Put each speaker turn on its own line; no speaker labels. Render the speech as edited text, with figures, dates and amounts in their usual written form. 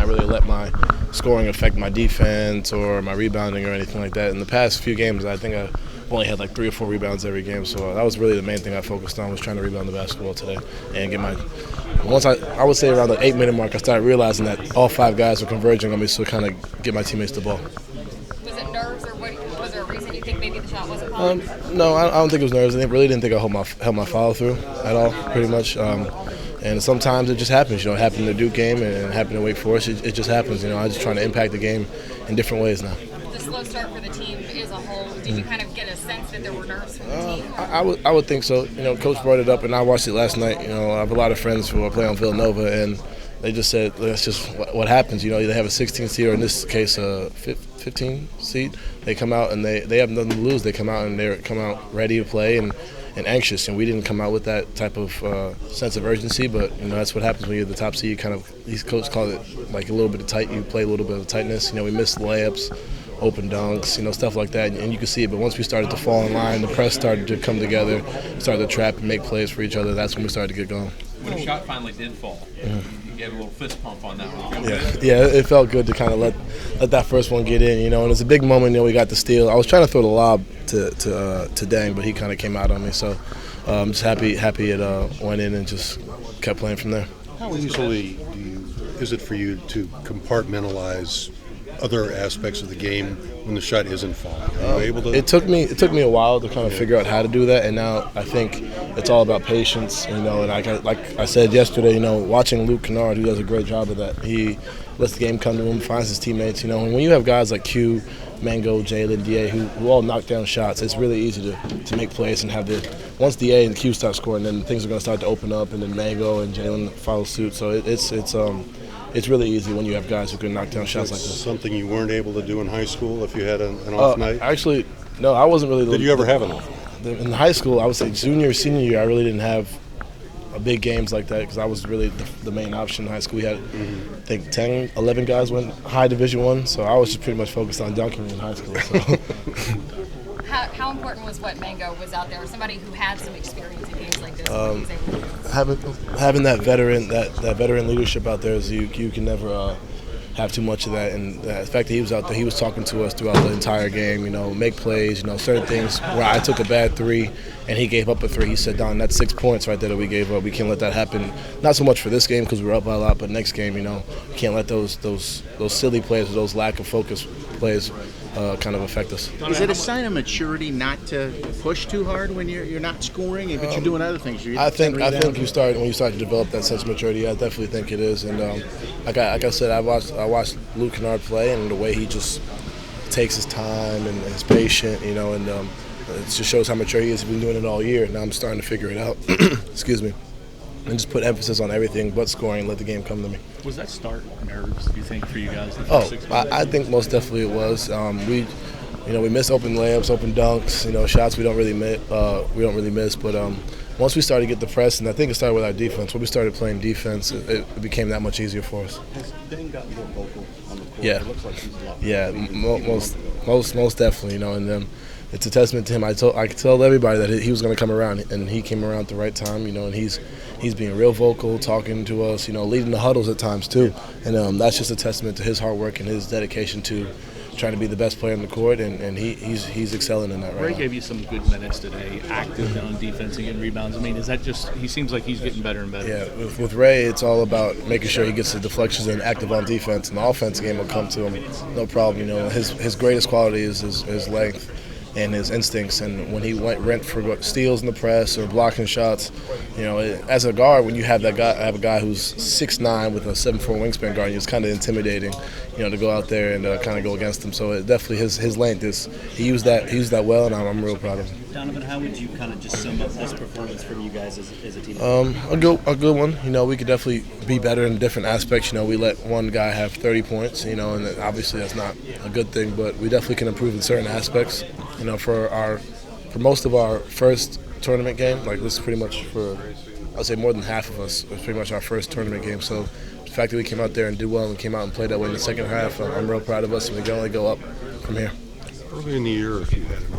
not really let my scoring affect my defense or my rebounding or anything like that. In the past few games, I think I've only had like 3 or 4 rebounds every game, so that was really the main thing I focused on, was trying to rebound the basketball today and get my. Once I would say around the 8-minute mark, I started realizing that all 5 guys were converging on me, so kind of get my teammates the ball.
Was it nerves, or was there a reason you think maybe the shot wasn't falling?
No, I don't think it was nerves. I really didn't think I held my follow through at all, pretty much. And sometimes it just happens. It happened in the Duke game and it happened in Wake Forest. It just happens. I'm just trying to impact the game in different ways now.
The slow start for the team as a whole, did you kind of get a sense that there were nerves from the team?
I would think so. Coach brought it up, and I watched it last night. I have a lot of friends who play on Villanova, and they just said that's just what happens. They have a 16 seed, or in this case a 15 seed. They come out and they have nothing to lose. They come out and they come out ready to play and anxious, and we didn't come out with that type of sense of urgency. But that's what happens when you're the top seed. These coaches call it like a little bit of tight. You play a little bit of tightness. We missed layups, open dunks, stuff like that, and you can see it. But once we started to fall in line, the press started to come together, started to trap and make plays for each other. That's when we started to get going.
When a shot finally did fall, you gave a little fist pump on that one.
Yeah, it felt good to kind of let that first one get in, and it's a big moment. We got the steal. I was trying to throw the lob to Dang, but he kind of came out on me. So I'm just happy it went in and just kept playing from there.
How easily is it for you to compartmentalize other aspects of the game when the shot isn't falling? Are you able to?
It took me a while to kind of figure out how to do that, and now I think it's all about patience. And like I said yesterday, watching Luke Kennard, who does a great job of that. He lets the game come to him, finds his teammates. And when you have guys like Q, Mango, Jalen, Da, who all knock down shots, it's really easy to make plays and have once Da and Q start scoring, then things are going to start to open up, and then Mango and Jalen follow suit. So it's really easy when you have guys who can knock down shots like this.
Something you weren't able to do in high school if you had an off night?
Actually, no, I wasn't really.
Did you ever have an off?
In high school, I would say junior, senior year, I really didn't have big games like that because I was really the main option in high school. We had, I think, 10, 11 guys went high Division I, so I was just pretty much focused on dunking in high school. So.
How important was what Mango was out there, somebody who had some experience in games like this?
Having that veteran leadership out there is you can never have too much of that, and the fact that he was out there, he was talking to us throughout the entire game. Make plays. Certain things where I took a bad 3 and he gave up a 3. He said, "Don, that's 6 points right there that we gave up. We can't let that happen. Not so much for this game because we were up by a lot, but next game, we can't let those silly plays or those lack of focus plays kind of affect us."
Is it a sign of maturity not to push too hard when you're not scoring, but you're doing other things?
I think when you start to develop that sense of maturity, I definitely think it is. And like I said, I watched Luke Kennard play, and the way he just takes his time and is patient, and it just shows how mature he is. He's been doing it all year. Now I'm starting to figure it out. Excuse me. And just put emphasis on everything but scoring and let the game come to me.
Was that start nerves, do you think, for you guys?
I think most definitely it was. We miss open layups, open dunks, shots we don't really miss. But once we started to get the press, and I think it started with our defense. When we started playing defense, it became that much easier for us.
Has Ben gotten more vocal on the court?
Yeah.
It looks like he's a lot
most definitely, and it's a testament to him. I told everybody that he was going to come around, and he came around at the right time, and he's being real vocal, talking to us, leading the huddles at times too, and that's just a testament to his hard work and his dedication to trying to be the best player on the court, and he's excelling in that right now.
Ray gave you some good minutes today, active on defense and getting rebounds. I mean, is that just he seems like he's getting better and better?
Yeah, with Ray, it's all about making sure he gets the deflections and active on defense, and the offense game will come to him, no problem. His greatest quality is his length and his instincts, and when he went for steals in the press or blocking shots, as a guard, when you have a guy who's 6'9" with a 7'4" wingspan guard, it's kind of intimidating, to go out there and kind of go against him. So definitely his length he used that well, and I'm real proud of him.
Donovan, how would you kind of just sum up this performance from you guys as a team?
A good one. We could definitely be better in different aspects. We let one guy have 30 points, and obviously that's not a good thing, but we definitely can improve in certain aspects. For most of our first tournament game, like this is pretty much I'd say more than half of us, it was pretty much our first tournament game. So the fact that we came out there and did well and came out and played that way in the second half, I'm real proud of us, and we can only go up from here.
Early in the year, if you had an